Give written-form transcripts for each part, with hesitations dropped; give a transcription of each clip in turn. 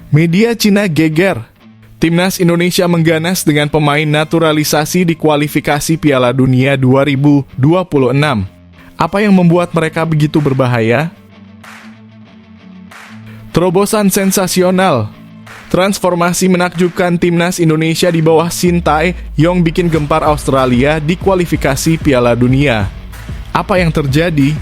Media Cina geger. Timnas Indonesia mengganas dengan pemain naturalisasi di kualifikasi Piala Dunia 2026. Apa yang membuat mereka begitu berbahaya? Terobosan sensasional. Transformasi menakjubkan Timnas Indonesia di bawah Shin Tae-yong bikin gempar Australia di kualifikasi Piala Dunia. Apa yang terjadi?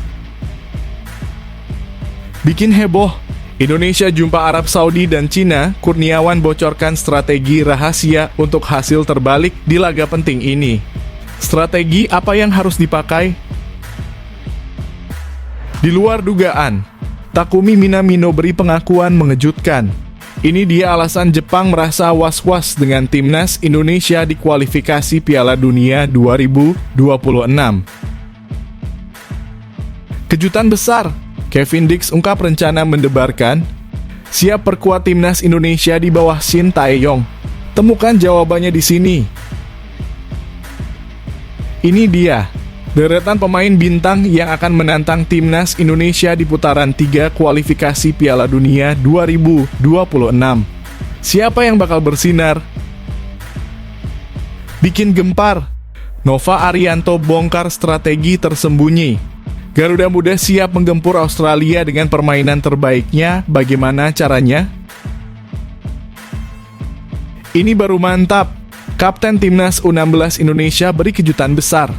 Bikin heboh. Indonesia jumpa Arab Saudi dan Cina, Kurniawan bocorkan strategi rahasia untuk hasil terbalik di laga penting ini. Strategi apa yang harus dipakai? Di luar dugaan, Takumi Minamino beri pengakuan mengejutkan. Ini dia alasan Jepang merasa was-was dengan Timnas Indonesia di kualifikasi Piala Dunia 2026. Kejutan besar. Kevin Dix ungkap rencana mendebarkan, siap perkuat Timnas Indonesia di bawah Shin Tae-yong. Temukan jawabannya di sini. Ini dia, deretan pemain bintang yang akan menantang Timnas Indonesia di putaran 3 kualifikasi Piala Dunia 2026. Siapa yang bakal bersinar? Bikin gempar. Nova Arianto bongkar strategi tersembunyi. Garuda Muda siap menggempur Australia dengan permainan terbaiknya. Bagaimana caranya? Ini baru mantap. Kapten Timnas U16 Indonesia beri kejutan besar.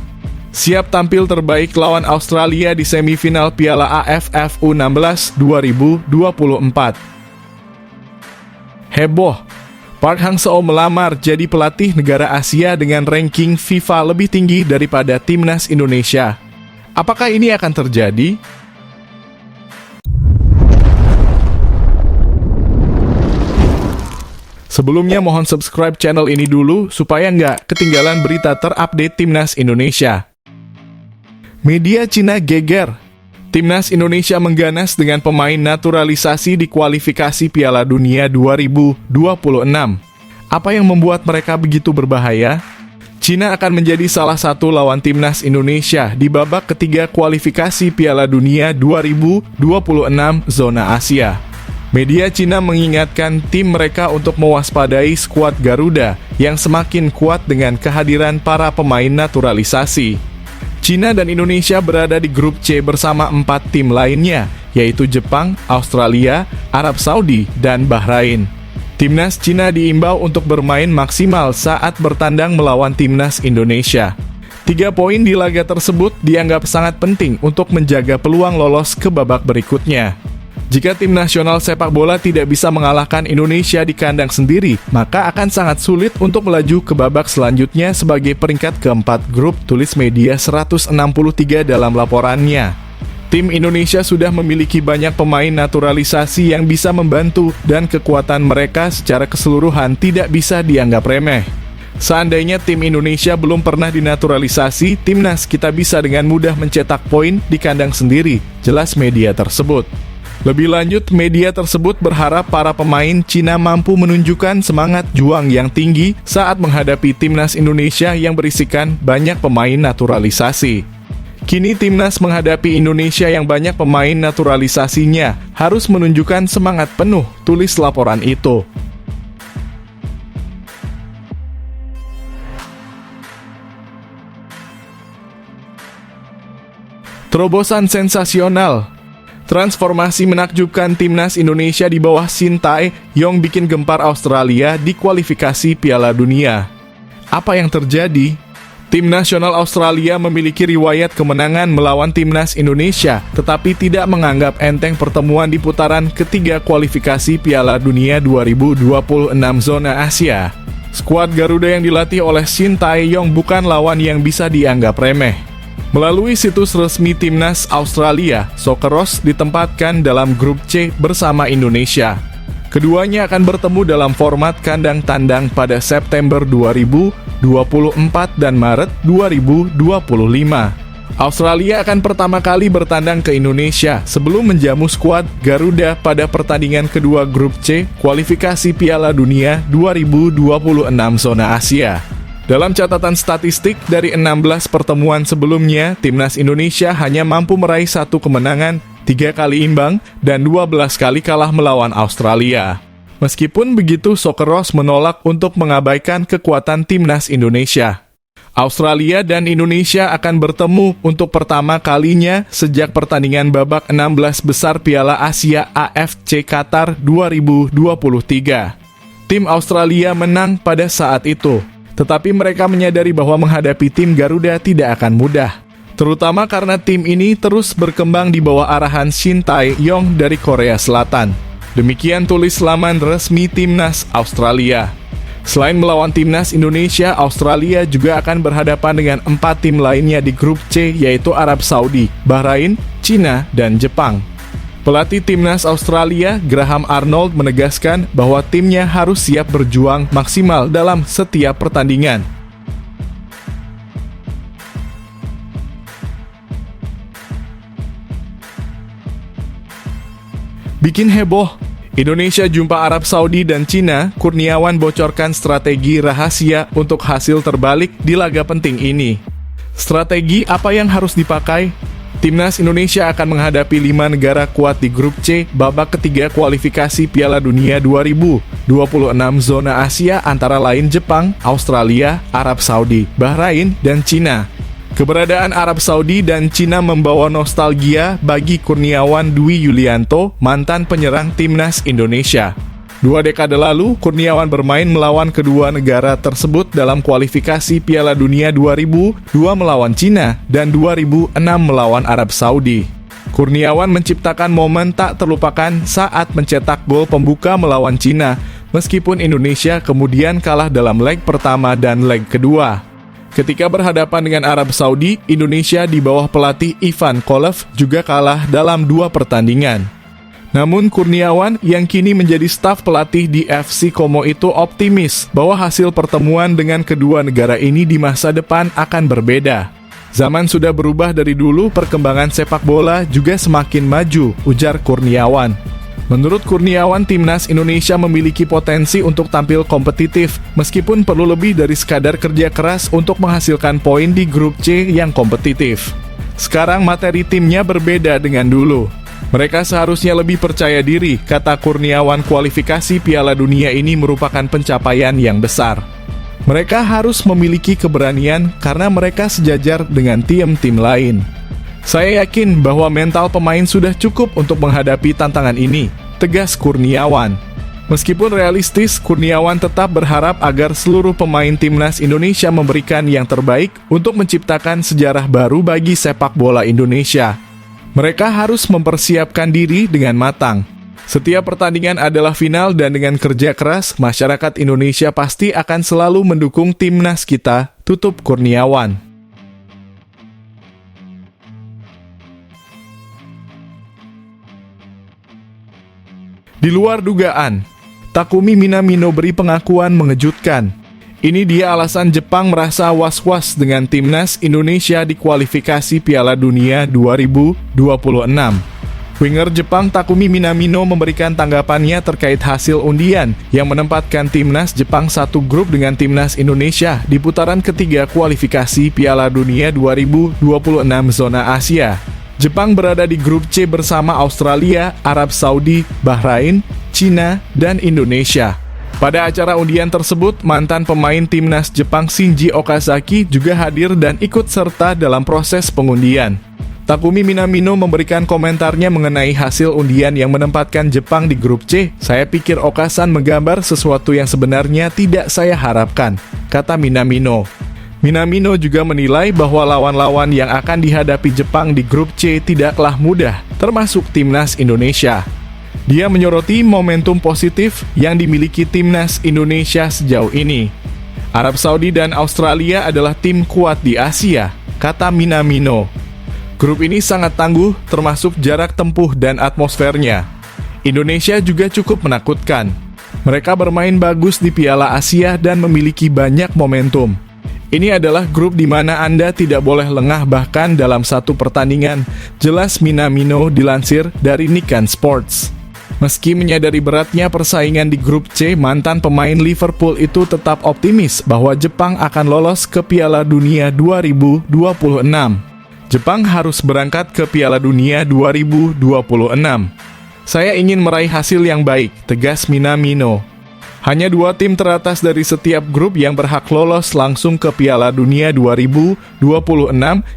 Siap tampil terbaik lawan Australia di semifinal Piala AFF U16 2024. Heboh. Park Hang-seo melamar jadi pelatih negara Asia dengan ranking FIFA lebih tinggi daripada Timnas Indonesia. Apakah ini akan terjadi? Sebelumnya mohon subscribe channel ini dulu supaya nggak ketinggalan berita terupdate Timnas Indonesia. Media Cina geger. Timnas Indonesia mengganas dengan pemain naturalisasi di kualifikasi Piala Dunia 2026. Apa yang membuat mereka begitu berbahaya? Cina akan menjadi salah satu lawan Timnas Indonesia di babak ketiga kualifikasi Piala Dunia 2026 zona Asia. Media Cina mengingatkan tim mereka untuk mewaspadai skuad Garuda yang semakin kuat dengan kehadiran para pemain naturalisasi. Cina dan Indonesia berada di grup C bersama 4 tim lainnya, yaitu Jepang, Australia, Arab Saudi, dan Bahrain. Timnas Cina diimbau untuk bermain maksimal saat bertandang melawan Timnas Indonesia. 3 poin di laga tersebut dianggap sangat penting untuk menjaga peluang lolos ke babak berikutnya. Jika tim nasional sepak bola tidak bisa mengalahkan Indonesia di kandang sendiri, maka akan sangat sulit untuk melaju ke babak selanjutnya sebagai peringkat keempat grup, tulis Media 163 dalam laporannya. Tim Indonesia sudah memiliki banyak pemain naturalisasi yang bisa membantu dan kekuatan mereka secara keseluruhan tidak bisa dianggap remeh. Seandainya tim Indonesia belum pernah dinaturalisasi, timnas kita bisa dengan mudah mencetak poin di kandang sendiri, jelas media tersebut. Lebih lanjut, media tersebut berharap para pemain Cina mampu menunjukkan semangat juang yang tinggi saat menghadapi timnas Indonesia yang berisikan banyak pemain naturalisasi. Kini timnas menghadapi Indonesia yang banyak pemain naturalisasinya harus menunjukkan semangat penuh, tulis laporan itu. Terobosan sensasional. Transformasi menakjubkan Timnas Indonesia di bawah Shin Tae-yong bikin gempar Australia di kualifikasi Piala Dunia. Apa yang terjadi? Tim nasional Australia memiliki riwayat kemenangan melawan Timnas Indonesia, tetapi tidak menganggap enteng pertemuan di putaran ketiga kualifikasi Piala Dunia 2026 zona Asia. Skuad Garuda yang dilatih oleh Shin Tae-yong bukan lawan yang bisa dianggap remeh. Melalui situs resmi Timnas Australia, Socceroos ditempatkan dalam grup C bersama Indonesia. Keduanya akan bertemu dalam format kandang tandang pada September 2024 dan Maret 2025. Australia akan pertama kali bertandang ke Indonesia sebelum menjamu skuad Garuda pada pertandingan kedua grup C kualifikasi Piala Dunia 2026 zona Asia. Dalam catatan statistik dari 16 pertemuan sebelumnya, Timnas Indonesia hanya mampu meraih 1 kemenangan, 3 kali imbang, dan 12 kali kalah melawan Australia. Meskipun begitu, Socceroos menolak untuk mengabaikan kekuatan timnas Indonesia. Australia dan Indonesia akan bertemu untuk pertama kalinya sejak pertandingan babak 16 besar Piala Asia AFC Qatar 2023. Tim Australia menang pada saat itu, tetapi mereka menyadari bahwa menghadapi tim Garuda tidak akan mudah, terutama karena tim ini terus berkembang di bawah arahan Shin Tae-yong dari Korea Selatan. Demikian tulis laman resmi Timnas Australia. Selain melawan Timnas Indonesia, Australia juga akan berhadapan dengan 4 tim lainnya di grup C, yaitu Arab Saudi, Bahrain, Cina, dan Jepang. Pelatih Timnas Australia, Graham Arnold, menegaskan bahwa timnya harus siap berjuang maksimal dalam setiap pertandingan. Bikin heboh, Indonesia jumpa Arab Saudi dan Cina. Kurniawan bocorkan strategi rahasia untuk hasil terbalik di laga penting ini. Strategi apa yang harus dipakai? Timnas Indonesia akan menghadapi 5 negara kuat di grup C babak ketiga kualifikasi Piala Dunia 2026 zona Asia, antara lain Jepang, Australia, Arab Saudi, Bahrain, dan Cina. Keberadaan Arab Saudi dan Cina membawa nostalgia bagi Kurniawan Dwi Yulianto, mantan penyerang Timnas Indonesia. 2 dekade lalu, Kurniawan bermain melawan kedua negara tersebut dalam kualifikasi Piala Dunia 2002 melawan Cina dan 2006 melawan Arab Saudi. Kurniawan menciptakan momen tak terlupakan saat mencetak gol pembuka melawan Cina, meskipun Indonesia kemudian kalah dalam leg pertama dan leg kedua. Ketika berhadapan dengan Arab Saudi, Indonesia di bawah pelatih Ivan Kolev juga kalah dalam 2 pertandingan. Namun Kurniawan yang kini menjadi staf pelatih di FC Como itu optimis bahwa hasil pertemuan dengan kedua negara ini di masa depan akan berbeda. Zaman sudah berubah dari dulu, perkembangan sepak bola juga semakin maju, ujar Kurniawan. Menurut Kurniawan, Timnas Indonesia memiliki potensi untuk tampil kompetitif, meskipun perlu lebih dari sekadar kerja keras untuk menghasilkan poin di grup C yang kompetitif. Sekarang materi timnya berbeda dengan dulu. Mereka seharusnya lebih percaya diri, kata Kurniawan. Kualifikasi Piala Dunia ini merupakan pencapaian yang besar. Mereka harus memiliki keberanian karena mereka sejajar dengan tim-tim lain. Saya yakin bahwa mental pemain sudah cukup untuk menghadapi tantangan ini, tegas Kurniawan. Meskipun realistis, Kurniawan tetap berharap agar seluruh pemain Timnas Indonesia memberikan yang terbaik untuk menciptakan sejarah baru bagi sepak bola Indonesia. Mereka harus mempersiapkan diri dengan matang. Setiap pertandingan adalah final dan dengan kerja keras, masyarakat Indonesia pasti akan selalu mendukung Timnas kita, tutup Kurniawan. Di luar dugaan, Takumi Minamino beri pengakuan mengejutkan. Ini dia alasan Jepang merasa was-was dengan Timnas Indonesia di kualifikasi Piala Dunia 2026. Winger Jepang Takumi Minamino memberikan tanggapannya terkait hasil undian yang menempatkan Timnas Jepang satu grup dengan Timnas Indonesia di putaran ketiga kualifikasi Piala Dunia 2026 zona Asia. Jepang berada di grup C bersama Australia, Arab Saudi, Bahrain, Cina, dan Indonesia. Pada acara undian tersebut, mantan pemain Timnas Jepang Shinji Okazaki juga hadir dan ikut serta dalam proses pengundian. Takumi Minamino memberikan komentarnya mengenai hasil undian yang menempatkan Jepang di grup C. Saya pikir Okasan menggambar sesuatu yang sebenarnya tidak saya harapkan, kata Minamino. Minamino juga menilai bahwa lawan-lawan yang akan dihadapi Jepang di grup C tidaklah mudah, termasuk Timnas Indonesia. Dia menyoroti momentum positif yang dimiliki Timnas Indonesia sejauh ini. Arab Saudi dan Australia adalah tim kuat di Asia, kata Minamino. Grup ini sangat tangguh, termasuk jarak tempuh dan atmosfernya. Indonesia juga cukup menakutkan. Mereka bermain bagus di Piala Asia dan memiliki banyak momentum. Ini adalah grup di mana Anda tidak boleh lengah bahkan dalam satu pertandingan, jelas Minamino dilansir dari Nikkei Sports. Meski menyadari beratnya persaingan di grup C, mantan pemain Liverpool itu tetap optimis bahwa Jepang akan lolos ke Piala Dunia 2026. Jepang harus berangkat ke Piala Dunia 2026. Saya ingin meraih hasil yang baik, tegas Minamino. Hanya 2 tim teratas dari setiap grup yang berhak lolos langsung ke Piala Dunia 2026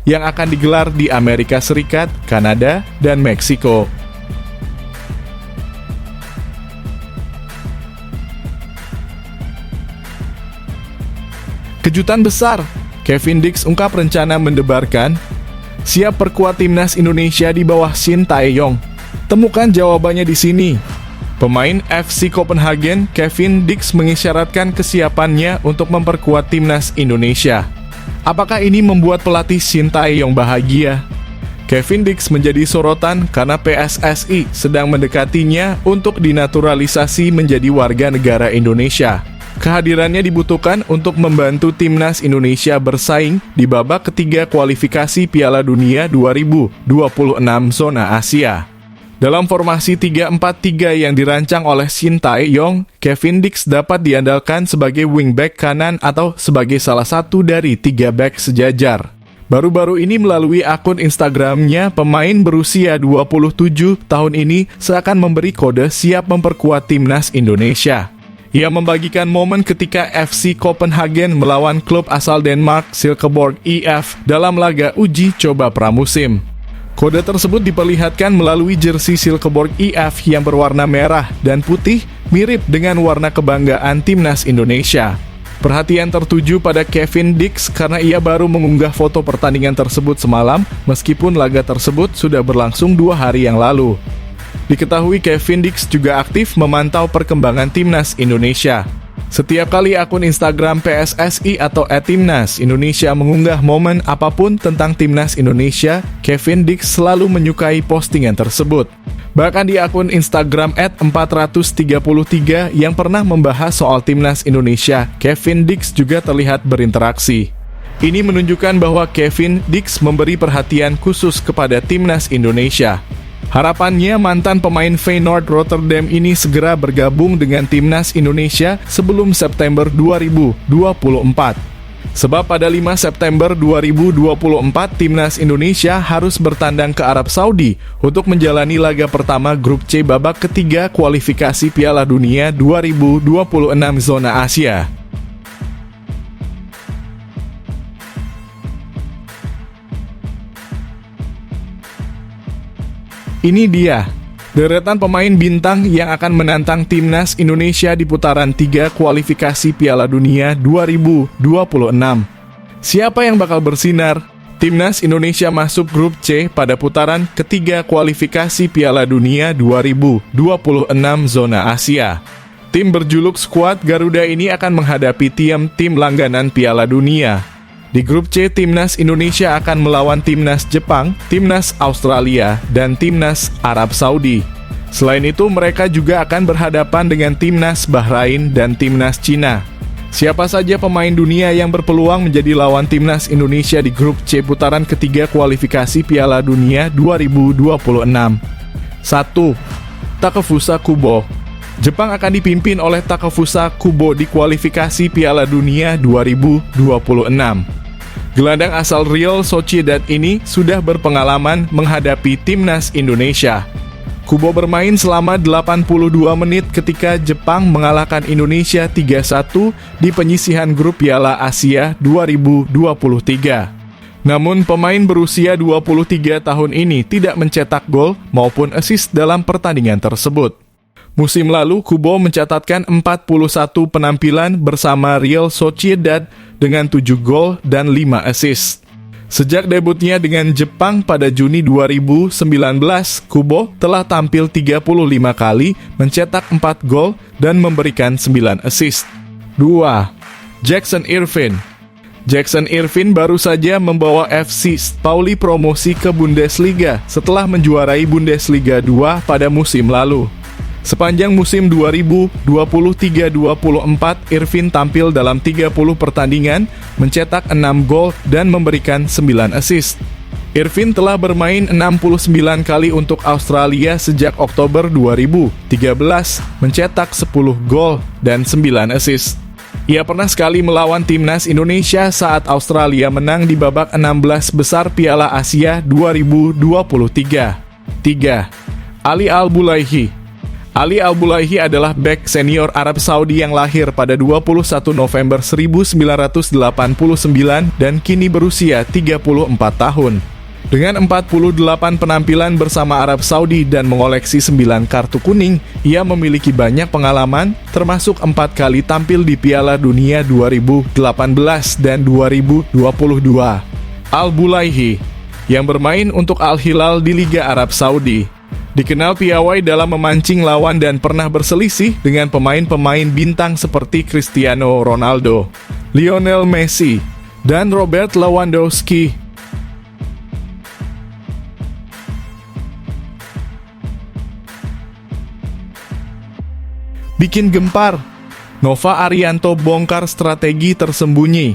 yang akan digelar di Amerika Serikat, Kanada, dan Meksiko. Kejutan besar, Kevin Dix ungkap rencana mendebarkan, siap perkuat timnas Indonesia di bawah Shin Tae-yong. Temukan jawabannya di sini. Pemain FC Copenhagen, Kevin Dix mengisyaratkan kesiapannya untuk memperkuat timnas Indonesia. Apakah ini membuat pelatih Shin Tae-yong bahagia? Kevin Dix menjadi sorotan karena PSSI sedang mendekatinya untuk dinaturalisasi menjadi warga negara Indonesia. Kehadirannya dibutuhkan untuk membantu timnas Indonesia bersaing di babak ketiga kualifikasi Piala Dunia 2026 zona Asia. Dalam formasi 3-4-3 yang dirancang oleh Shin Tae-yong, Kevin Dix dapat diandalkan sebagai wingback kanan atau sebagai salah satu dari 3 back sejajar. Baru-baru ini melalui akun Instagramnya, pemain berusia 27 tahun ini seakan memberi kode siap memperkuat timnas Indonesia. Ia membagikan momen ketika FC Copenhagen melawan klub asal Denmark Silkeborg IF dalam laga uji coba pramusim. Kode tersebut diperlihatkan melalui jersey Silkeborg IF yang berwarna merah dan putih, mirip dengan warna kebanggaan timnas Indonesia. Perhatian tertuju pada Kevin Dix karena ia baru mengunggah foto pertandingan tersebut semalam, meskipun laga tersebut sudah berlangsung 2 hari yang lalu. Diketahui Kevin Dix juga aktif memantau perkembangan timnas Indonesia. Setiap kali akun Instagram PSSI atau @timnas Indonesia mengunggah momen apapun tentang timnas Indonesia, Kevin Dix selalu menyukai postingan tersebut. Bahkan di akun Instagram @433 yang pernah membahas soal timnas Indonesia, Kevin Dix juga terlihat berinteraksi. Ini menunjukkan bahwa Kevin Dix memberi perhatian khusus kepada timnas Indonesia. Harapannya mantan pemain Feyenoord Rotterdam ini segera bergabung dengan timnas Indonesia sebelum September 2024. Sebab pada 5 September 2024 timnas Indonesia harus bertandang ke Arab Saudi untuk menjalani laga pertama grup C babak ketiga kualifikasi Piala Dunia 2026 zona Asia. Ini dia, deretan pemain bintang yang akan menantang timnas Indonesia di putaran 3 kualifikasi Piala Dunia 2026. Siapa yang bakal bersinar? Timnas Indonesia masuk grup C pada putaran ketiga kualifikasi Piala Dunia 2026 zona Asia. Tim berjuluk skuad Garuda ini akan menghadapi tim langganan Piala Dunia. Di grup C, timnas Indonesia akan melawan timnas Jepang, timnas Australia, dan timnas Arab Saudi. Selain itu, mereka juga akan berhadapan dengan timnas Bahrain dan timnas Cina. Siapa saja pemain dunia yang berpeluang menjadi lawan timnas Indonesia di grup C putaran ketiga kualifikasi Piala Dunia 2026? 1. Takefusa Kubo. Jepang akan dipimpin oleh Takefusa Kubo di kualifikasi Piala Dunia 2026. Gelandang asal Real Sociedad ini sudah berpengalaman menghadapi timnas Indonesia. Kubo bermain selama 82 menit ketika Jepang mengalahkan Indonesia 3-1 di penyisihan grup Piala Asia 2023. Namun pemain berusia 23 tahun ini tidak mencetak gol maupun assist dalam pertandingan tersebut. Musim lalu, Kubo mencatatkan 41 penampilan bersama Real Sociedad dengan 7 gol dan 5 assist. Sejak debutnya dengan Jepang pada Juni 2019, Kubo telah tampil 35 kali, mencetak 4 gol dan memberikan 9 assist. 2. Jackson Irvine. Jackson Irvine baru saja membawa FC St. Pauli promosi ke Bundesliga setelah menjuarai Bundesliga 2 pada musim lalu. Sepanjang musim 2023-24, Irvine tampil dalam 30 pertandingan, mencetak 6 gol dan memberikan 9 assist. Irvine telah bermain 69 kali untuk Australia sejak Oktober 2013, mencetak 10 gol dan 9 assist. Ia pernah sekali melawan timnas Indonesia saat Australia menang di babak 16 besar Piala Asia 2023. 3. Ali Al-Bulaihi. Ali Al-Bulaihi adalah bek senior Arab Saudi yang lahir pada 21 November 1989 dan kini berusia 34 tahun. Dengan 48 penampilan bersama Arab Saudi dan mengoleksi 9 kartu kuning, ia memiliki banyak pengalaman, termasuk 4 kali tampil di Piala Dunia 2018 dan 2022. Al-Bulaihi, yang bermain untuk Al-Hilal di Liga Arab Saudi, dikenal piawai dalam memancing lawan dan pernah berselisih dengan pemain-pemain bintang seperti Cristiano Ronaldo, Lionel Messi, dan Robert Lewandowski. Bikin gempar, Nova Arianto bongkar strategi tersembunyi.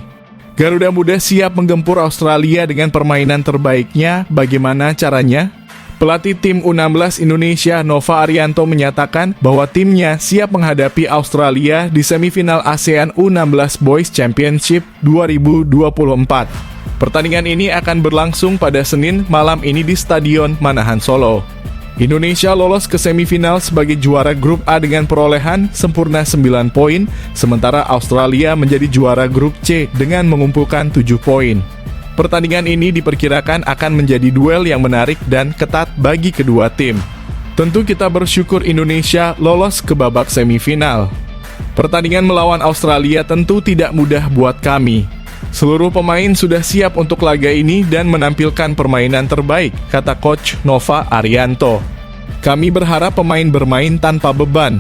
Garuda Muda siap menggempur Australia dengan permainan terbaiknya. Bagaimana caranya? Pelatih tim U16 Indonesia Nova Arianto menyatakan bahwa timnya siap menghadapi Australia di semifinal ASEAN U16 Boys Championship 2024. Pertandingan ini akan berlangsung pada Senin malam ini di Stadion Manahan Solo. Indonesia lolos ke semifinal sebagai juara grup A dengan perolehan sempurna 9 poin, sementara Australia menjadi juara grup C dengan mengumpulkan 7 poin. Pertandingan ini diperkirakan akan menjadi duel yang menarik dan ketat bagi kedua tim. Tentu kita bersyukur Indonesia lolos ke babak semifinal. Pertandingan melawan Australia tentu tidak mudah buat kami. Seluruh pemain sudah siap untuk laga ini dan menampilkan permainan terbaik, kata Coach Nova Arianto. Kami berharap pemain bermain tanpa beban.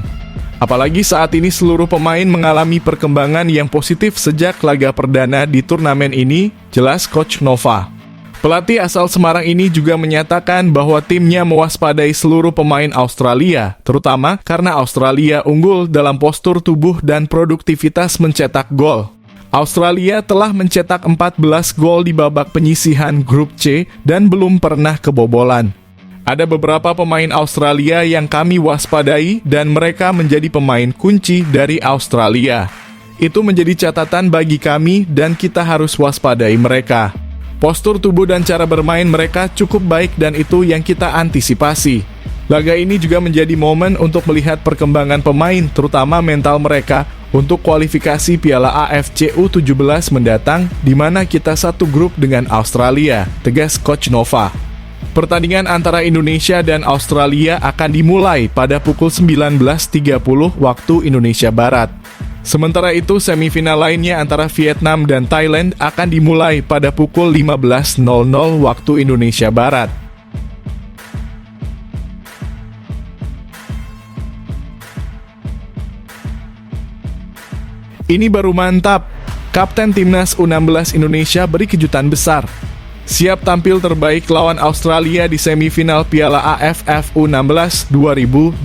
Apalagi saat ini seluruh pemain mengalami perkembangan yang positif sejak laga perdana di turnamen ini, jelas Coach Nova. Pelatih asal Semarang ini juga menyatakan bahwa timnya mewaspadai seluruh pemain Australia, terutama karena Australia unggul dalam postur tubuh dan produktivitas mencetak gol. Australia telah mencetak 14 gol di babak penyisihan grup C dan belum pernah kebobolan. Ada beberapa pemain Australia yang kami waspadai dan mereka menjadi pemain kunci dari Australia. Itu menjadi catatan bagi kami dan kita harus waspadai mereka. Postur tubuh dan cara bermain mereka cukup baik dan itu yang kita antisipasi. Laga ini juga menjadi momen untuk melihat perkembangan pemain, terutama mental mereka, untuk kualifikasi Piala AFC U17 mendatang, di mana kita satu grup dengan Australia, tegas Coach Nova. Pertandingan antara Indonesia dan Australia akan dimulai pada pukul 19.30 waktu Indonesia Barat. Sementara itu, semifinal lainnya antara Vietnam dan Thailand akan dimulai pada pukul 15.00 waktu Indonesia Barat. Ini baru mantap, Kapten Timnas U16 Indonesia beri kejutan besar. Siap tampil terbaik lawan Australia di semifinal Piala AFF U16 2024.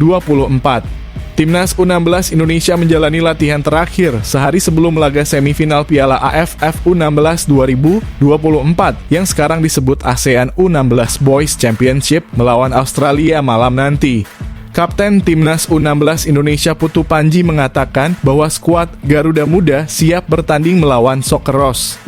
Timnas U16 Indonesia menjalani latihan terakhir sehari sebelum laga semifinal Piala AFF U16 2024 yang sekarang disebut ASEAN U16 Boys Championship melawan Australia malam nanti. Kapten Timnas U16 Indonesia Putu Panji mengatakan bahwa skuad Garuda Muda siap bertanding melawan Socceroos.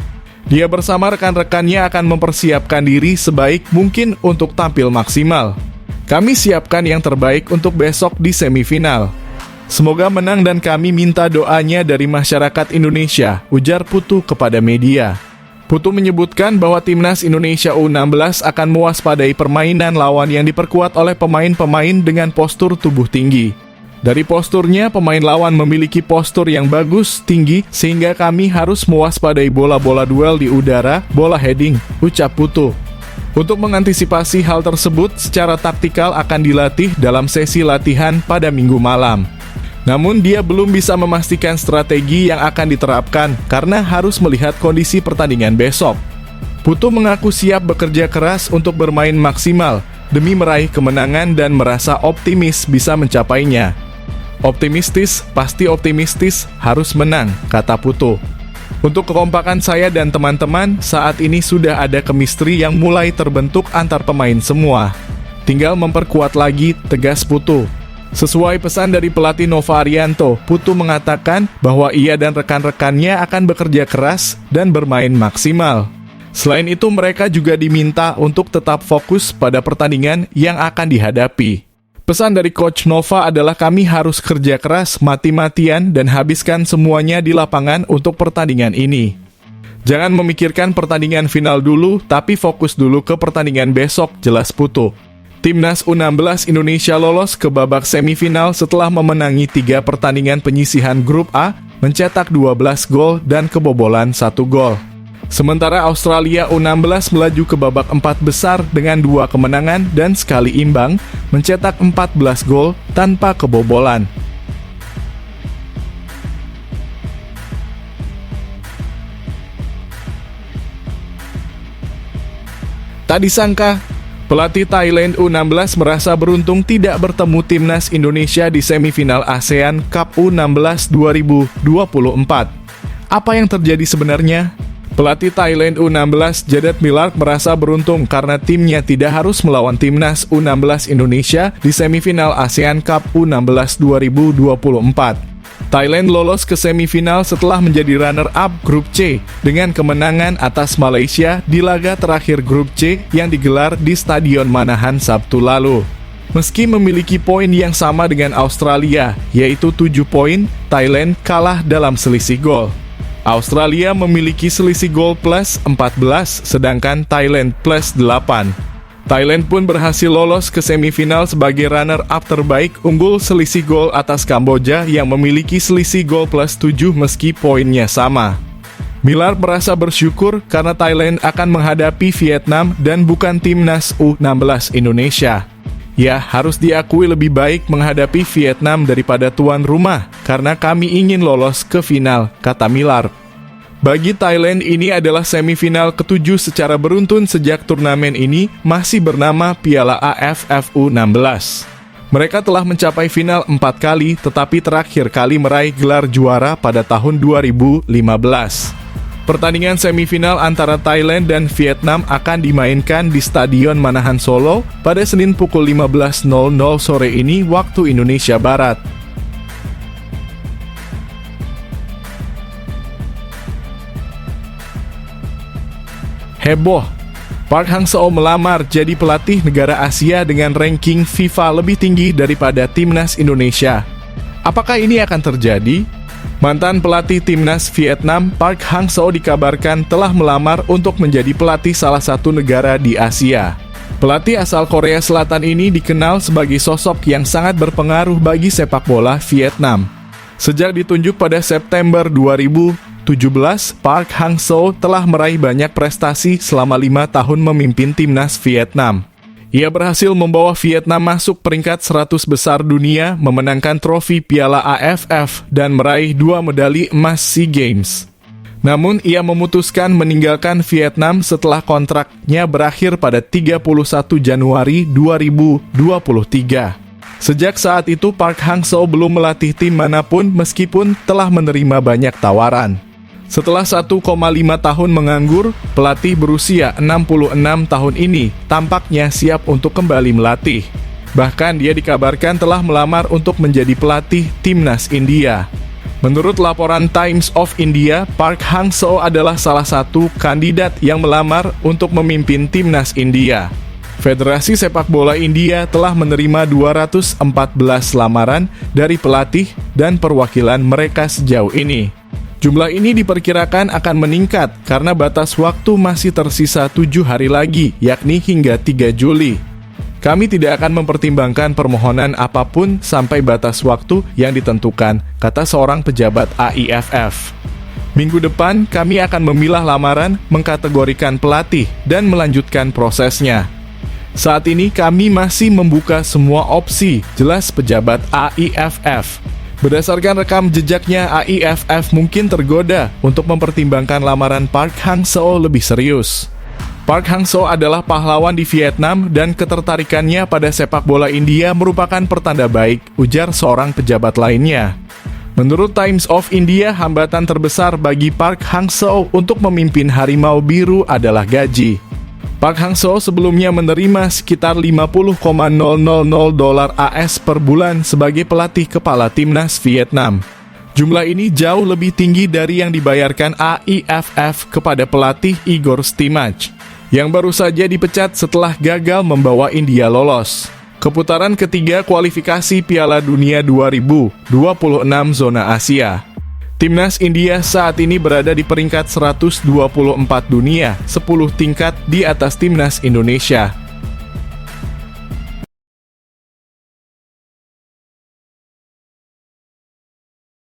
Dia bersama rekan-rekannya akan mempersiapkan diri sebaik mungkin untuk tampil maksimal. Kami siapkan yang terbaik untuk besok di semifinal. Semoga menang dan kami minta doanya dari masyarakat Indonesia, ujar Putu kepada media. Putu menyebutkan bahwa Timnas Indonesia U16 akan mewaspadai permainan lawan yang diperkuat oleh pemain-pemain dengan postur tubuh tinggi. Dari posturnya, pemain lawan memiliki postur yang bagus, tinggi, sehingga kami harus mewaspadai bola-bola duel di udara, bola heading, ucap Putu. Untuk mengantisipasi hal tersebut, secara taktikal akan dilatih dalam sesi latihan pada Minggu malam. Namun dia belum bisa memastikan strategi yang akan diterapkan karena harus melihat kondisi pertandingan besok. Putu mengaku siap bekerja keras untuk bermain maksimal demi meraih kemenangan dan merasa optimis bisa mencapainya. Optimistis, pasti optimistis, harus menang, kata Putu. Untuk kekompakan saya dan teman-teman, saat ini sudah ada chemistry yang mulai terbentuk antar pemain semua. Tinggal memperkuat lagi, tegas Putu. Sesuai pesan dari pelatih Nova Arianto, Putu mengatakan bahwa ia dan rekan-rekannya akan bekerja keras dan bermain maksimal. Selain itu, mereka juga diminta untuk tetap fokus pada pertandingan yang akan dihadapi. Pesan dari Coach Nova adalah kami harus kerja keras, mati-matian, dan habiskan semuanya di lapangan untuk pertandingan ini. Jangan memikirkan pertandingan final dulu, tapi fokus dulu ke pertandingan besok, jelas Putu. Timnas U16 Indonesia lolos ke babak semifinal setelah memenangi 3 pertandingan penyisihan grup A, mencetak 12 gol dan kebobolan 1 gol. Sementara Australia U16 melaju ke babak 4 besar dengan 2 kemenangan dan sekali imbang, mencetak 14 gol tanpa kebobolan. Tak disangka, pelatih Thailand U16 merasa beruntung tidak bertemu timnas Indonesia di semifinal ASEAN Cup U16 2024. Apa yang terjadi sebenarnya? Pelatih Thailand U16 Jadot Millard merasa beruntung karena timnya tidak harus melawan timnas U16 Indonesia di semifinal ASEAN Cup U16 2024. Thailand lolos ke semifinal setelah menjadi runner-up grup C dengan kemenangan atas Malaysia di laga terakhir grup C yang digelar di Stadion Manahan Sabtu lalu. Meski memiliki poin yang sama dengan Australia, yaitu 7 poin, Thailand kalah dalam selisih gol. Australia memiliki selisih gol plus 14, sedangkan Thailand plus 8. Thailand pun berhasil lolos ke semifinal sebagai runner-up terbaik, unggul selisih gol atas Kamboja yang memiliki selisih gol plus 7 meski poinnya sama. Millard merasa bersyukur karena Thailand akan menghadapi Vietnam dan bukan timnas U16 Indonesia. Ya, harus diakui lebih baik menghadapi Vietnam daripada tuan rumah, karena kami ingin lolos ke final, kata Millard. Bagi Thailand, ini adalah semifinal ke-7 secara beruntun sejak turnamen ini masih bernama Piala AFF U16. Mereka telah mencapai final 4 kali, tetapi terakhir kali meraih gelar juara pada tahun 2015. Pertandingan semifinal antara Thailand dan Vietnam akan dimainkan di Stadion Manahan Solo pada Senin pukul 15.00 sore ini waktu Indonesia Barat. Heboh, Park Hang-seo melamar jadi pelatih negara Asia dengan ranking FIFA lebih tinggi daripada timnas Indonesia. Apakah ini akan terjadi? Mantan pelatih timnas Vietnam, Park Hang-seo dikabarkan telah melamar untuk menjadi pelatih salah satu negara di Asia. Pelatih asal Korea Selatan ini dikenal sebagai sosok yang sangat berpengaruh bagi sepak bola Vietnam. Sejak ditunjuk pada September 2017, Park Hang-seo telah meraih banyak prestasi selama 5 tahun memimpin timnas Vietnam. Ia berhasil membawa Vietnam masuk peringkat 100 besar dunia, memenangkan trofi Piala AFF, dan meraih 2 medali emas SEA Games. Namun, ia memutuskan meninggalkan Vietnam setelah kontraknya berakhir pada 31 Januari 2023. Sejak saat itu, Park Hang-seo belum melatih tim manapun meskipun telah menerima banyak tawaran. Setelah 1,5 tahun menganggur, pelatih berusia 66 tahun ini tampaknya siap untuk kembali melatih. Bahkan dia dikabarkan telah melamar untuk menjadi pelatih timnas India. Menurut laporan Times of India, Park Hang-seo adalah salah satu kandidat yang melamar untuk memimpin timnas India. Federasi Sepak Bola India telah menerima 214 lamaran dari pelatih dan perwakilan mereka sejauh ini. Jumlah ini diperkirakan akan meningkat karena batas waktu masih tersisa 7 hari lagi, yakni hingga 3 Juli. Kami tidak akan mempertimbangkan permohonan apapun sampai batas waktu yang ditentukan, kata seorang pejabat AIFF. Minggu depan, kami akan memilah lamaran, mengkategorikan pelatih, dan melanjutkan prosesnya. Saat ini kami masih membuka semua opsi, jelas pejabat AIFF. Berdasarkan rekam jejaknya, AIFF mungkin tergoda untuk mempertimbangkan lamaran Park Hang-seo lebih serius. Park Hang-seo adalah pahlawan di Vietnam dan ketertarikannya pada sepak bola India merupakan pertanda baik, ujar seorang pejabat lainnya. Menurut Times of India, hambatan terbesar bagi Park Hang-seo untuk memimpin Harimau Biru adalah gaji. Park Hang-seo sebelumnya menerima sekitar $50,000 AS per bulan sebagai pelatih kepala timnas Vietnam. Jumlah ini jauh lebih tinggi dari yang dibayarkan AIFF kepada pelatih Igor Stimac, yang baru saja dipecat setelah gagal membawa India lolos. Keputaran ketiga kualifikasi Piala Dunia 2026 zona Asia. Timnas India saat ini berada di peringkat 124 dunia, 10 tingkat di atas Timnas Indonesia.